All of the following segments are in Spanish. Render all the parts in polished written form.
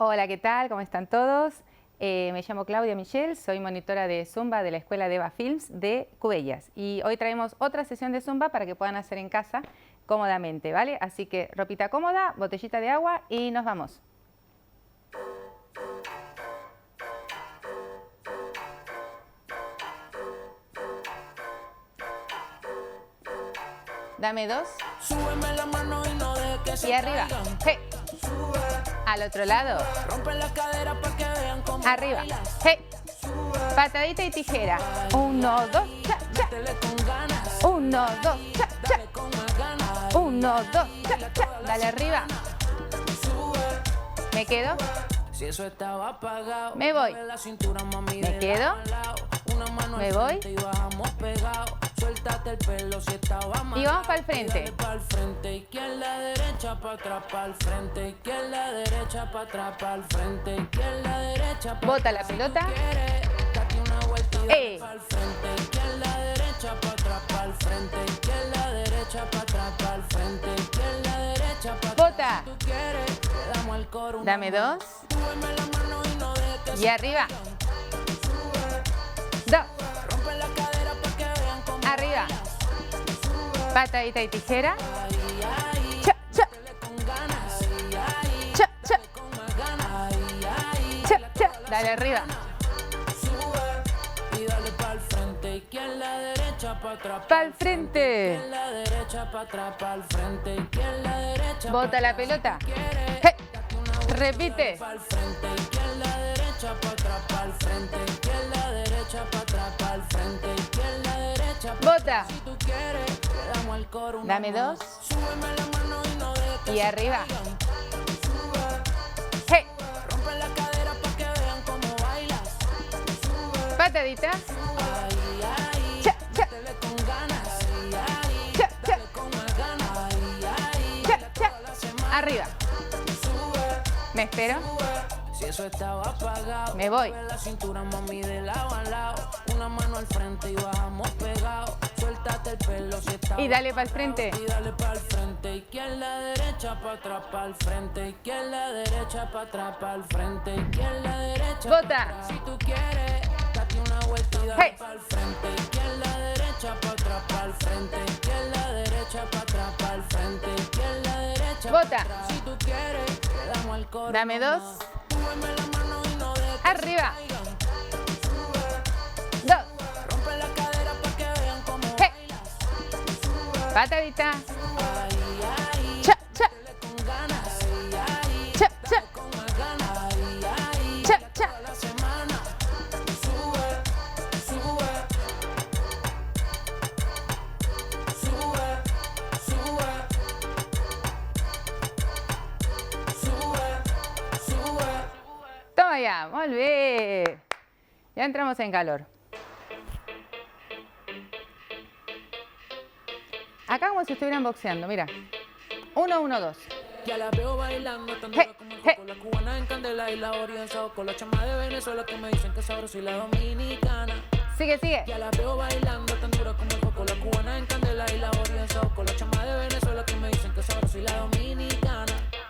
Hola, ¿qué tal? ¿Cómo están todos? Me llamo Claudia Michel, soy monitora de Zumba de la Escuela de Eva Films de Cubellas. Y hoy traemos otra sesión de Zumba para que puedan hacer en casa cómodamente, ¿vale? Así que ropita cómoda, botellita de agua y nos vamos. Dame dos. Súbeme la mano y no dejes que se Y arriba. caigan. Hey. Sube, Al otro lado. rompe la cadera para que vean cómo Arriba. bailas. Hey. Sube, Patadita y tijera. 1, 2, cha, cha. métele con ganas. 1, 2, cha, cha. Dale con más ganas. 1, 2, cha, cha. Dale arriba. Sube, Me quedo. si eso estaba apagado. Me voy. Mueve la cintura, mami, Me de quedo. lado a lado. Una mano Me al voy. frente y bajamos pegados. Suéltate el pelo si estaba amarrado. Y vamos pa'l frente. Y dale pa'l frente, izquierda, derecha, pa' atrás, pa'l frente. Izquierda, derecha, pa' atrás, pa'l frente. Izquierda, derecha, pa' Bota atrás. la pelota. Si tú quieres, date una vuelta y dale pa'l frente. Izquierda, derecha, pa' atrás, pa'l frente. Izquierda, derecha, pa' atrás, pa'l frente. Izquierda, derecha, pa' atrás. Bota. Si tú quieres, le damos al coro una Dame más. dos. Súbeme la mano y no dejes que Y se arriba. caigan. 2. Rompe la cadera pa' que vean cómo Arriba. bailas. Patadita y tijera. Ay, ay, Cha, cha. métele con ganas. Ay, ay, Cha, cha. con más ganas. Ay, ay, Cha, cha. Dale arriba. sube y dale pa'l frente. Izquierda, derecha, pa' atrás. Pa'l frente. Izquierda, derecha, pa' atrás, pa'l frente. Izquierda, derecha, Bota pa' la atrás. pelota. Si tú quieres, Hey. date una vuelta, Repite. pa'l frente. Izquierda, derecha, pa' atrás, pa'l frente. Izquierda, derecha, pa' atrás, pa'l frente. Izquierda, derecha, pa' Bota. Si tú quieres, le damos al coro una Dame más. dos. Súbeme la mano y no dejes que Y se arriba. caigan. Sube, Hey. rompe la cadera pa' que vean cómo bailas. Sube, Patadita. ay, ay, Cha, cha. métele con ganas. Ay, ay, Cha, cha. dale con más ganas. Ay, ay, Cha, dale cha. toda la semana. Arriba. Sube, Me espero. si eso estaba apagado, Me voy. mueve la cintura, mami, de lado a lado. Una mano al frente y bajamos pegados. Suéltate el pelo si estaba Y dale pa'l frente. y dale pa'l frente. Izquierda, derecha, pa' atrás, pa'l frente. Izquierda, derecha, pa' atrás, pa'l frente. Izquierda, derecha, pa' Bota. atrás. Si tú quieres, date una vuelta y dale Hey. pa'l frente. Izquierda, derecha, pa' atrás, pa'l frente. Izquierda, derecha, pa' atrás, pa'l frente. Izquierda, derecha, pa' Bota. atrás. Si tú quieres, le damos al coro Dame nomás. dos. Súbeme la mano y no dejes que Arriba. se caigan. Sube, 2. rompe la cadera pa' que vean cómo Hey. bailas. Sube, Patadita. ay, ay, Cha, cha. métele con ganas. Ay, ay, Cha, cha. con más ganas. Ay, ay, Cha, cha. toda la semana. Sube, sube. Sube, sube. Sube, sube. Toma ya. Muy bien. Ya entramos en calor. Acá como si estuvieran boxeando, mira. 1, 1, 2. Ya la veo bailando tan Hey, dura como el hey. coco, la cubana en candela y la oriental con la chama de Venezuela que me dicen que sabrosa y la dominicana. Sigue, sigue. Ya la veo bailando tan dura como el coco, la cubana en candela y la oriental con la chama de Venezuela que me dicen que sabrosa y la dominicana.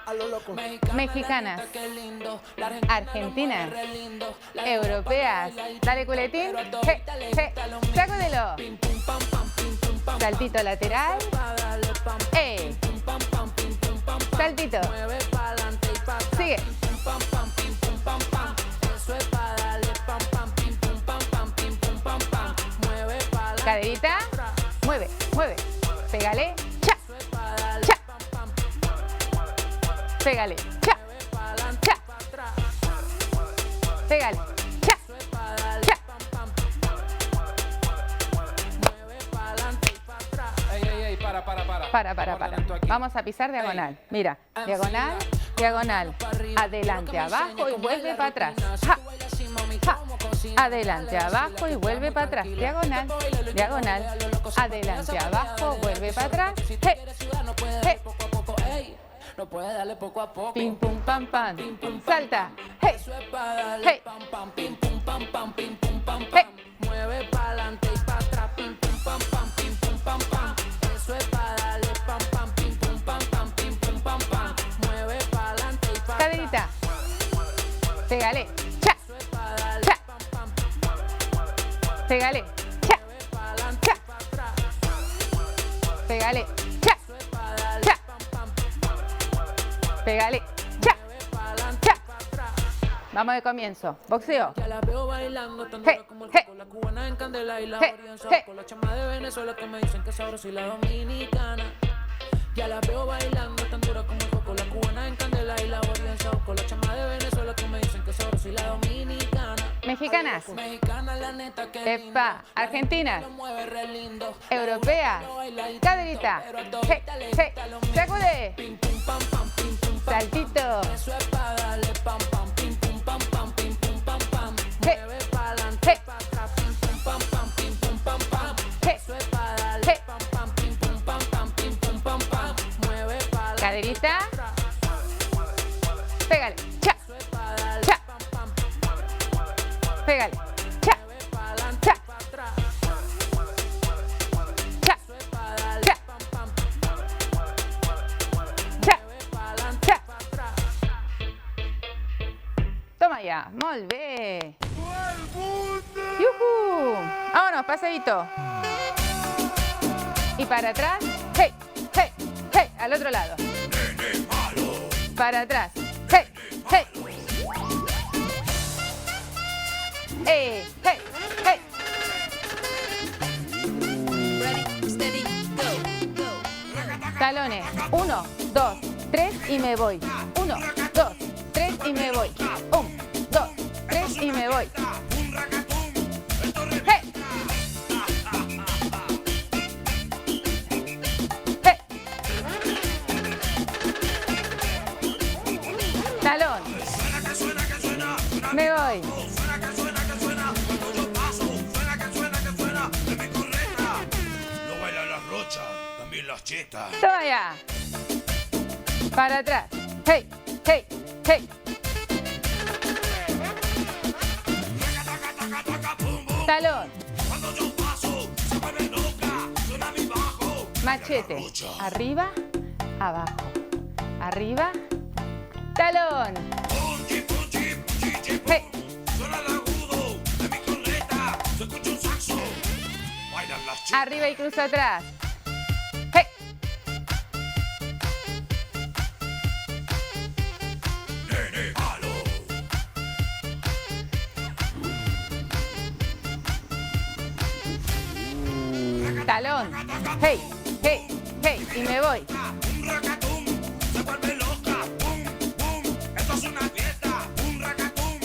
A lo loco. Mexicanas. la neta, qué lindo. La Argentinas. lo mueve re lindo. La Europeas. Dale culetín. Hey, hey. Sácudelo. pim pum pam pam pim pum pam. Saltito lateral. Pa' darle pam ¡Ey! pum pam pam pim pum pam pam. Saltito. Mueve pa'lante y pa' atrás. Sigue. Pim pam pam pim pum pam pam. Eso es pa' darle pam pam pim pum pam pam pim pum pam pam. Mueve pa'lante. Caderita. Mueve, mueve. Pégale. Cha. Eso es pa' darle Cha. pam pam. Pégale. Cha. Mueve pa'lante Cha. y pa' atrás. Pégale. Cha. Eso es pa' darle Cha. pam pam. Mueve pa'lante y pa' atrás. Ey, ey, ey, para. Para. Vamos a pisar diagonal. Mira, diagonal, diagonal. Adelante, abajo y vuelve para atrás. Ja. Ja. Adelante, abajo y vuelve para atrás. Diagonal, diagonal. Adelante, abajo, vuelve para atrás. Hey. Hey. No puede darle poco a poco. Pim, pum, pam, pam. Salta. Hey. Eso es pa' darle Hey. pam pam pim pum pam pam pim pum pam Hey. pam. Mueve pa'lante y pa' atrás pim pum pam pam pim pum pam pam. Eso es pa' darle pam pam pim pum pam pam pim pum pam pam. Mueve pa'lante y pa' atrás. Caderita. Pégale. Cha. Cha. Pégale. Cha. Cha. Pégale. Cha. Cha. Pégale. Cha. Cha. Vamos de comienzo. Boxeo. Ya la veo bailando tan Hey, dura como el hey. coco, la cubana en candela y la Hey, oriental. hey. Con la chama de Venezuela que me dicen que sabrosa y la dominicana. Ya la veo bailando tan dura como el coco, la cubana en candela y la oriental. Con la chama de Venezuela que me dicen que sabrosa y la dominicana. Mexicanas. Mexicana la neta que Epa. Argentinas. lo mueve re lindo. Europea. Caderita. Hey, hey. Sacude. Pim pum pam pam, pim pum pam. Saltito. Eso es pa' darle pam pam, pim pum pam pam, pim pum pam pam. Hey. Mueve pa'lante, Hey. pa' atrás, pim pum pam pam, pim pum pam pam. Hey. Eso es pa' darle Hey. pam pam, pim pum pam pam, pim pum pam pam. Mueve pa'lante, Caderita. Pégale. Cha. eso es pa' darle Cha. pam pam. Pégale. Cha. Mueve pa'lante, Cha. pa' atrás. Cha. Eso es pa' darle Cha. pam pam. Cha. Mueve pa'lante, Cha. pa' atrás. Toma ya. Molt bé. ¡Yujú! Vámonos, paseíto. Y para atrás. ¡Hey! ¡Hey! ¡Hey! Al otro lado. Para atrás. ¡Hey! ¡Hey! ¡Hey! ¡Hey! ¡Hey! Talones. 1, 2, 3 y me voy. 1, 2, 3 y me voy. 1, 2, 3 y me voy. ¡Hey! ¡Hey! Talón. Me voy. No bailan las rochas, también las chetas. Toma ya. Para atrás. ¡Hey! ¡Hey! ¡Hey! Talón. Cuando yo paso, se vuelve loca, suena mi bajo. Machete. Arriba, abajo. Arriba. Talón. Punchi, punchi, punchi, pum. Hey. Suena el agudo de mi corneta, se escucha un saxo. Bailan las chetas. Arriba y cruza atrás. ¡Hey! Nene malo. Talón. ¡Hey! ¡Hey! ¡Hey! Y me voy. Un racatum, se vuelve loca. Pum, pum, esto es una fiesta. Un racatum,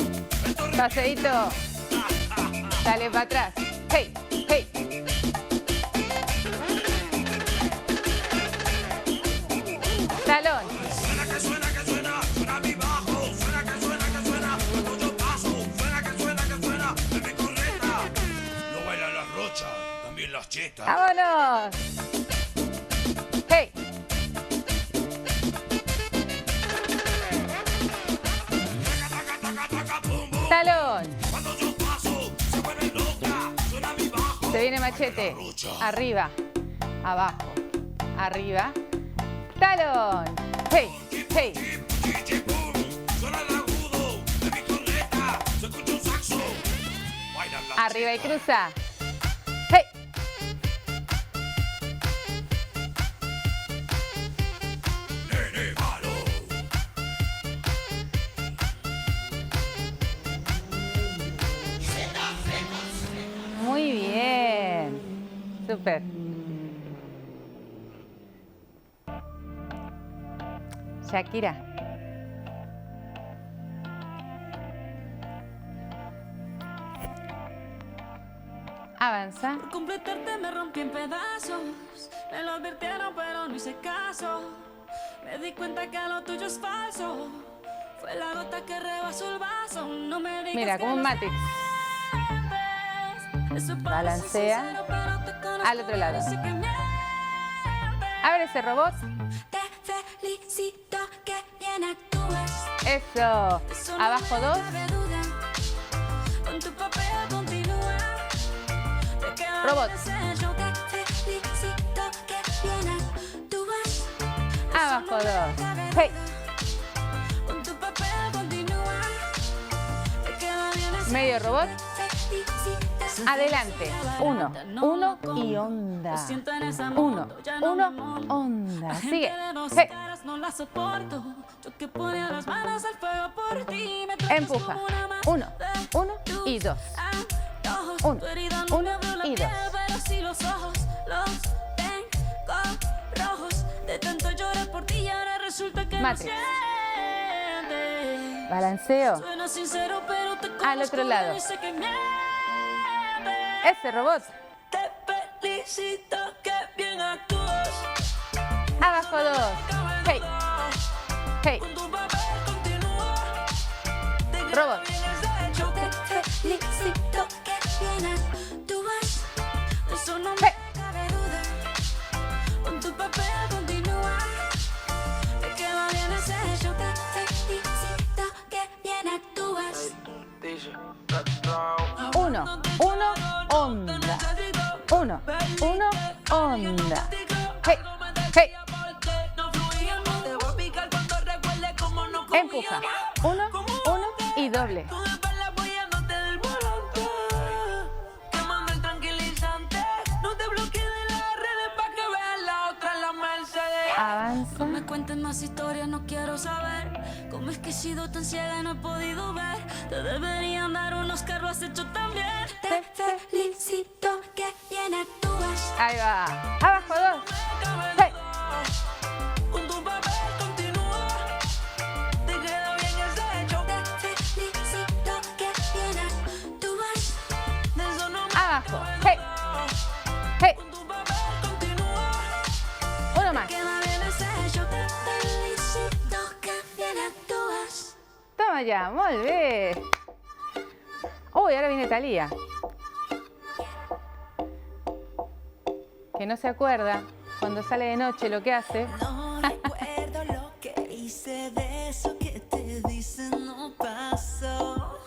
esto es Paseíto. Dale para atrás. ¡Hey! ¡Hey! Talón. suena, suena mi bajo. Suena, cuando yo paso. Suena, de mi corneta. No bailan las rochas, también las chetas. ¡Vámonos! ¡Hey! Talón. Cuando yo paso, se vuelve loca. Suena mi bajo. Se viene machete. Arriba. Abajo. Arriba. Talón. ¡Hey! ¡Hey! Chichi, pum, suena el agudo de mi corneta. Se escucha un saxo. Bailan las Arriba y chetas. cruza. ¡Hey! Nene malo. Muy bien. Súper. Shakira. Avanza. Por completarte me rompí en pedazos. Me lo advirtieron pero no hice caso. Me di cuenta que lo tuyo es falso. Fue la gota que rebasó el vaso. No me digas Mira, que como un no Matrix. sientes. Eso parece Balancea. sincero, pero te conozco, Al otro lado. y sé que mientes. Abre ese robot. Te felicito que bien actúas. Eso. Eso no Abajo me 2. cabe duda. Con tu papel continúa. Te queda Robot. de sello. Te felicito que bien actúas. Eso Abajo no me 2. cabe Hey. duda. Con tu papel continúa. Medio robot. Adelante. 1, 1 y onda. 1, 1, onda. Sigue. Hey. Empuja. 1, 1 y 2. 1, 1 y 2. Matrix. Balanceo. Al otro lado. Ese robot. Abajo 2. Hey. Hey. Robot. Hey. Uno, uno, onda. 1, 1, onda. Hey, hey. Empuja. 1, 1 y doble. Avanza. No me cuentes más historias, no quiero saber cómo es que he sido tan ciega y no he podido ver. Te deberían dar un Oscar, lo has hecho tan bien. Te felicito, que bien actúas. Ahí va. Abajo 2. Hey. Con tu papel continúa. Te queda bien ese hecho. Te felicito, que bien actúas. De eso no me Abajo. Hey. Hey. Con tu papel continúa. Uno más. Queda bien ese hecho. Te felicito, que bien actúas. Toma ya, muy bien. Uy, ahora viene Thalía. Que no se acuerda cuando sale de noche lo que hace. No recuerdo lo que hice, de eso que te dicen no pasó,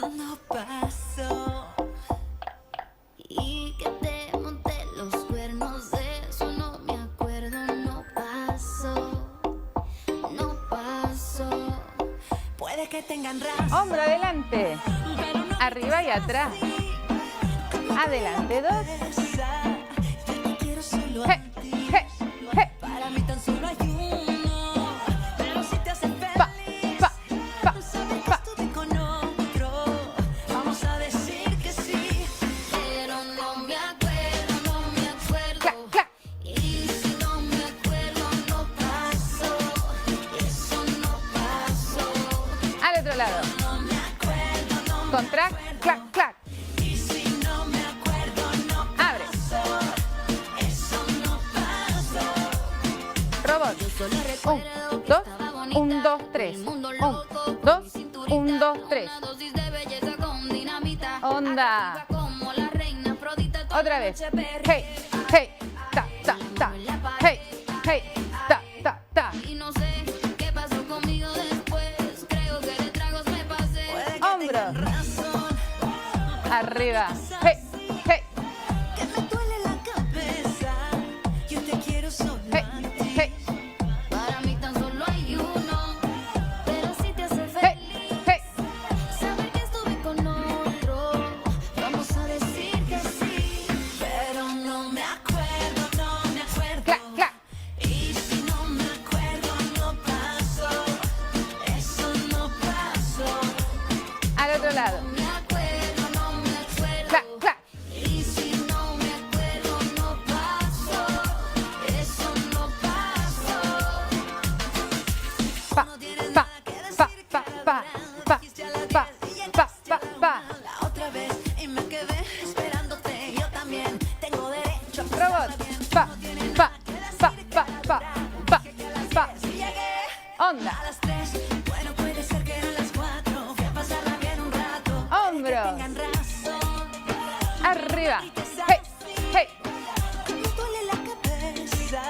no pasó. Y que te monté los cuernos, de eso no me acuerdo, no pasó, no pasó. Puede que tengan razón, Hombro adelante. Arriba y atrás. Adelante 2. yo te quiero solo a Hey, ti. hey, hey. Para mí tan solo hay uno, pero si te hace Pa, feliz, pa, pa, no sabes que pa. estuve con otro. Vamos a decir que sí. Pero no me acuerdo, no me acuerdo. Clac, clac. Y si no me acuerdo, no pasó, eso no pasó. Al otro lado. No me acuerdo, no Con track, clac, clac. y si no me acuerdo, no Abre. pasó. Eso no pasó. Robot. 1, 2, 1, 2, 3. 1, 2, 1, 2, 3. Onda. Otra vez. Hey, hey, ta, ta, ta. Hey, hey, ta, ta, ta. Y no sé qué pasó conmigo después. Creo que de tragos me pasé. Hombros. Razón, Arriba. Hey, hey, que me duele la cabeza. Yo te quiero solo hey, a ti. hey, Para mí tan solo hay uno, pero si te hace hey, feliz hey. saber que estuve con otro, vamos a decir que sí. Pero no me acuerdo, no me acuerdo. Clac, clac. Y si no me acuerdo, no pasó. Eso no pasó. Al otro lado. Me acuerdo, no me acuerdo. Clac, clac. Y si no me acuerdo, no pasó, eso no pasó. Pa, pa, pa, pa, pa, pa, pa, pa, pa, pa. La otra vez y me quedé esperándote. Yo también tengo derecho a Robot. pasarla bien. Pa, pa, pa, pa, pa, pa, pa. Llegué Onda. a las 3. Bueno, puede ser que eran las 4. Fui a pasarla bien un rato. Hombros. Tengan razón. Arriba. Hey, hey, Me duele la cabeza.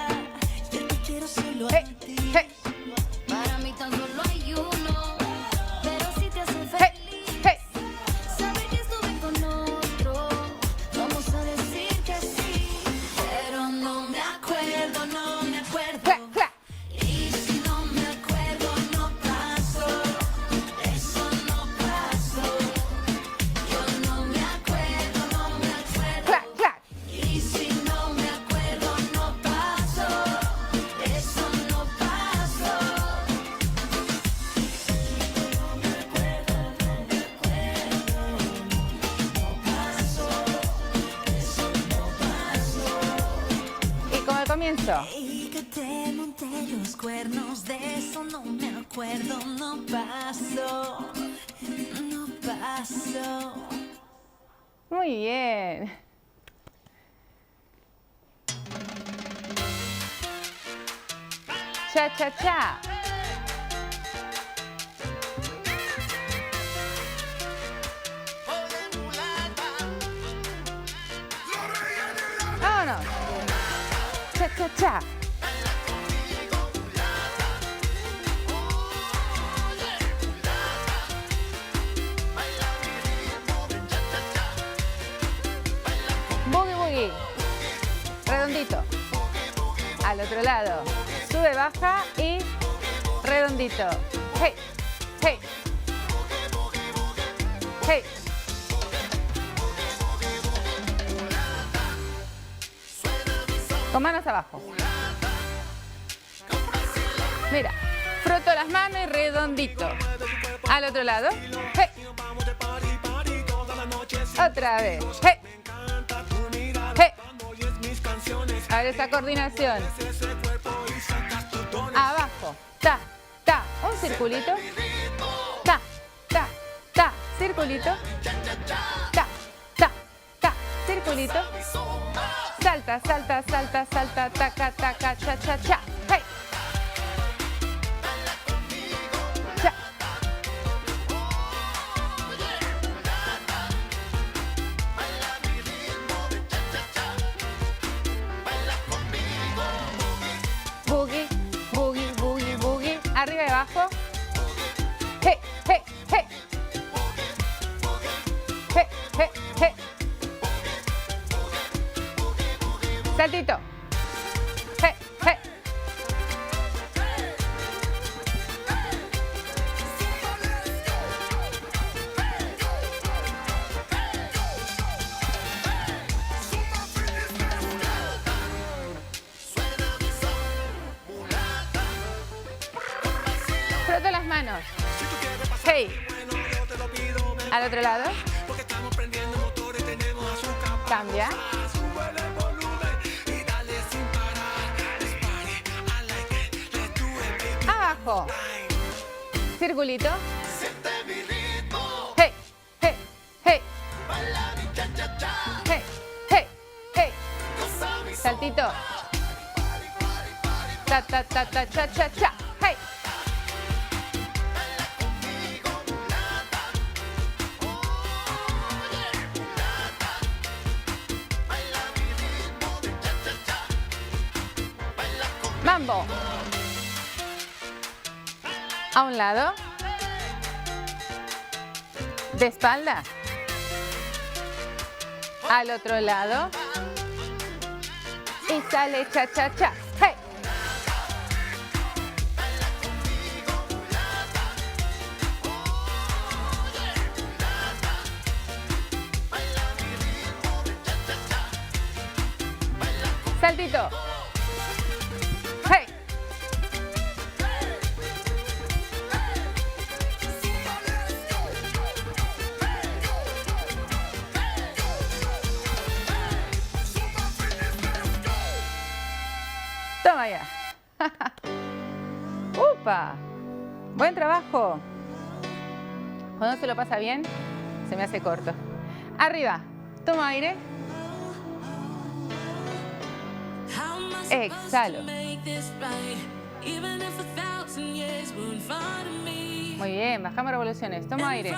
Yo te quiero solo a hey, ti. hey. Para mí tan solo hay uno, pero eso. Y que te monté los cuernos, de eso no me acuerdo. No pasó, no pasó. Muy bien. Cha, cha, cha. Vámonos. Cha, cha, cha. Boogie, boogie. Redondito. Al otro lado. Sube, baja y redondito. Hey, hey. Hey. Con manos abajo. Mira, froto las manos y redondito. Al otro lado. Hey. Otra vez. Hey. Hey. A ver esa coordinación. Abajo. Ta, ta. Un circulito. Ta, ta, ta. Circulito. Ta, ta, ta. Circulito. Salta, salta, salta, salta, taca, taca, cha, cha, cha. Hey. Cha. Boogie, boogie, boogie, boogie. Arriba y abajo. Hey, hey, hey. Hey, hey, hey. Saltito. Hey, hey. Froto las manos. Hey. Al otro lado. Cambia. Abajo. Circulito. Hey, hey, hey. Hey, hey, hey. Saltito. Ta, ta, ta, ta, cha, cha, cha. Hey. Mambo. A un lado. De espalda. Al otro lado. Y sale cha, cha, cha. Hey. Saltito. Hey. Toma ya. ¡Upa! Buen trabajo. Cuando se lo pasa bien, se me hace corto. Arriba. Toma aire. Exhalo. Muy bien, bajamos revoluciones. Toma aire.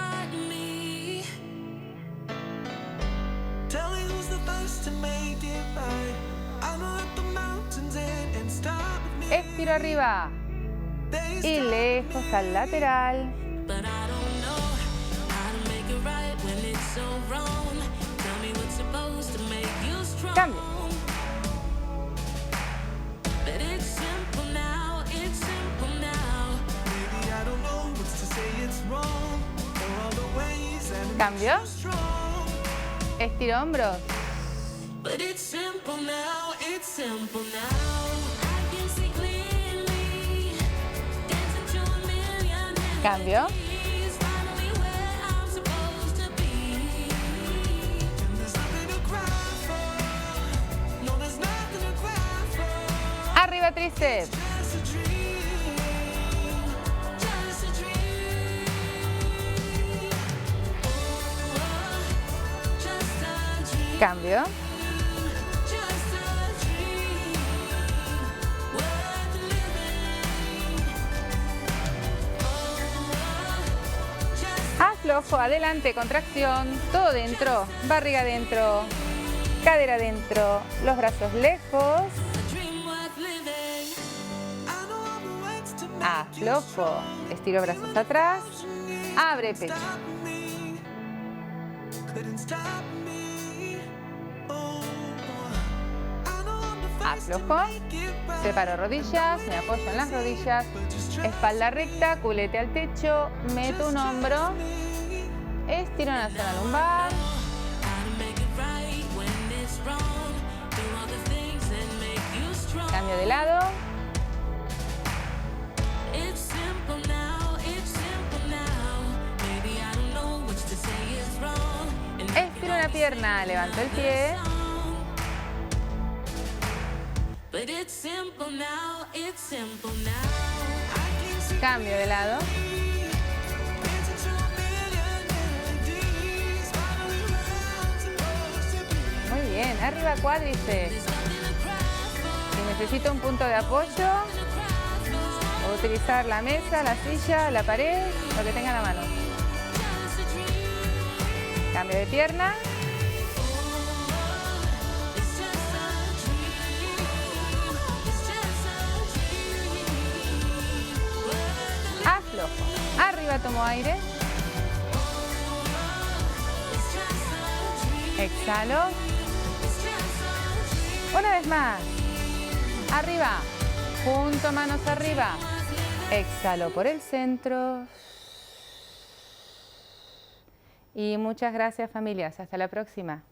Estiro arriba. Y lejos al lateral. Cambio. Cambio. Estiro hombros. Cambio. Arriba tríceps. Cambio. Aflojo, adelante, contracción, todo dentro, barriga dentro, cadera dentro, los brazos lejos. Aflojo, estiro brazos atrás, abre pecho. Aflojo, separo rodillas, me apoyo en las rodillas, espalda recta, culete al techo, meto un hombro, estiro en la zona lumbar. Cambio de lado. Estiro una pierna, levanto el pie. Cambio de lado. Muy bien, arriba cuádriceps. Si necesito un punto de apoyo, puedo utilizar la mesa, la silla, la pared, lo que tenga en la mano. Cambio de pierna. Aflojo. Arriba tomo aire. Exhalo. Una vez más. Arriba. Junto manos arriba. Exhalo por el centro. Y muchas gracias, familias. Hasta la próxima.